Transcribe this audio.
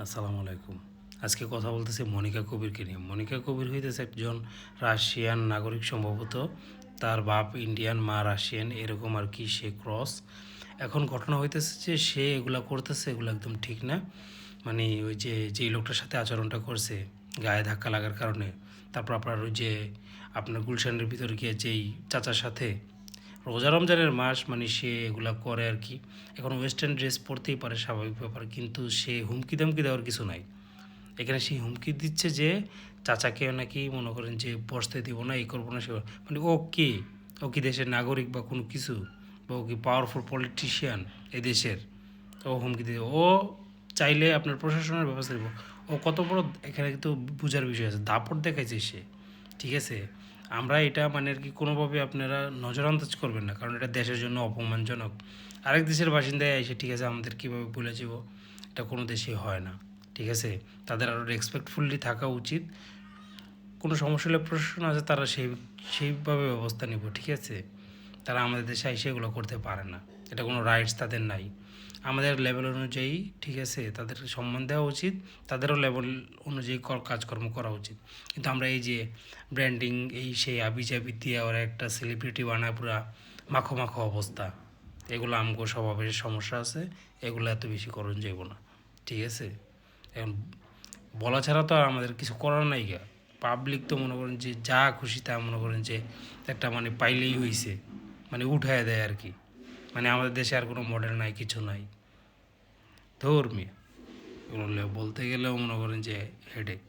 আসসালামু আলাইকুম। আজকে কথা বলতেছি মনিকা কবিরকে নিয়ে। মনিকা কবির হইতেছে একজন রাশিয়ান নাগরিক সম্ভবত। তার বাপ ইন্ডিয়ান, মা রাশিয়ান, এরকম আর কি, সে ক্রস। এখন ঘটনা হইতেছে যে সে এগুলা করতেছে, এগুলো একদম ঠিক না। মানে ওই যে যেই লোকটার সাথে আচরণটা করছে, গায়ে ধাক্কা লাগার কারণে, তারপর আপনার ওই যে আপনার গুলশানের ভিতরে গিয়ে যেই চাচার সাথে, রোজা রমজানের মাস, মানে সে এগুলা করে আর কি। এখন ওয়েস্টার্ন ড্রেস পরতেই পারে, স্বাভাবিক ব্যাপার, কিন্তু সে হুমকি দামকি দেওয়ার কিছু নাই। এখানে সে হুমকি দিচ্ছে যে চাচাকে নাকি মনে করেন যে বসতে দিব না, এই করবো না, সে মানে ও কি, ও কি দেশের নাগরিক বা কোনো কিছু, বা ও কি পাওয়ারফুল পলিটিশিয়ান এই দেশের? ও হুমকি দিয়ে ও চাইলে আপনার প্রশাসনের ব্যবস্থা দেবো। ও কত বড়, এখানে কিন্তু বোঝার বিষয় আছে, দাপট দেখাইছে সে। ঠিক আছে, আমরা এটা মানে আর কি কোনোভাবে আপনারা নজরান্দাজ করবেন না, কারণ এটা দেশের জন্য অপমানজনক। আরেক দেশের বাসিন্দায় এসে ঠিক আছে আমাদের কীভাবে বলে যাব, এটা কোনো দেশেই হয় না। ঠিক আছে, তাদের আরও রেসপেক্টফুলি থাকা উচিত। কোনো সমস্যা হলে প্রশাসন আছে, তারা সেইভাবে ব্যবস্থা নেব। ঠিক আছে, তারা আমাদের দেশে এসে এগুলো করতে পারে না, এটা কোনো রাইটস তাদের নাই। আমাদের লেভেল অনুযায়ী ঠিক আছে তাদের সম্মান দেওয়া উচিত, তাদেরও লেভেল অনুযায়ী কাজকর্ম করা উচিত। কিন্তু আমরা এই যে ব্র্যান্ডিং, এই সেই আবিজাবি দিয়ে ওরা একটা সেলিব্রিটি বানায়, পুরা মাখো মাখো অবস্থা, এগুলো আমগো স্বভাবের সমস্যা আছে, এগুলো এত বেশি করণ যাইব না। ঠিক আছে, এখন বলা ছাড়া তো আর আমাদের কিছু করার নাই গা। পাবলিক তো মনে করেন যে যা খুশি তা মনে করেন যে একটা মানে পাইলেই হইছে, মানে উঠায় দেয় আর কি। মানে আমাদের দেশে আর কোনো মডেল নাই, কিছু নাই। ধর্মীয় এগুলো বলতে গেলেও মনে করেন যে হেডেক।